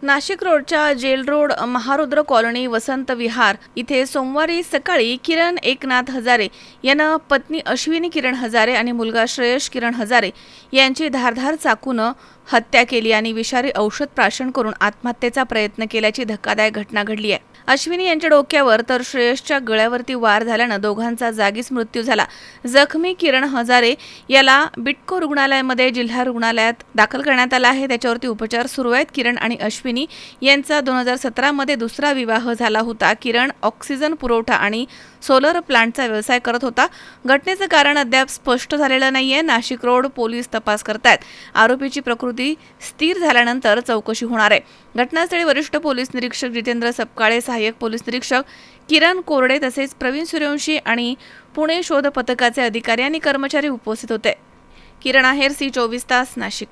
नाशिक रोडच्या gel road Maharudra colony Vasant Vihar इथे सोमवारी सकाळी किरण एकनाथ हजारे यानं पत्नी अश्विनी किरण हजारे आणि मुलगा श्रेयश किरण हजारे यांची धारधार चाकूनं हत्या केली आणि विषारी औषध प्राशन करून आत्महत्येचा प्रयत्न केल्याची धक्कादायक घटना घडली आहे। अश्विनी यांच्या डोक्यावर तर श्रेयशच्या गळ्यावरती वार झाल्यानं दोघांचा जागीच मृत्यू झाला। जखमी किरण हजारे याला बिटको रुग्णालयामध्ये जिल्हा रुग्णालयात दाखल करण्यात आला आहे। त्याच्यावरती उपचार सुरू आहेत। किरण आणि अश्विनी यांचा 2017 मध्ये दुसरा विवाह झाला होता। किरण ऑक्सिजन पुरवठा आणि सोलर प्लांटचा व्यवसाय करत होता। घटनेचं कारण अद्याप स्पष्ट झालेलं नाहीये। नाशिक रोड पोलीस तपास करतायत। आरोपीची प्रकृती स्थिर झाल्यानंतर चौकशी होणार आहे। घटनास्थळी वरिष्ठ पोलीस निरीक्षक जितेंद्र सपकाळे, सहाय्यक पोलीस निरीक्षक किरण कोरडे तसेच प्रवीण सूर्यवंशी आणि पुणे शोध पथकाचे अधिकारी आणि कर्मचारी उपस्थित होते। किरण आहेर, सी 24 तास, नाशिक।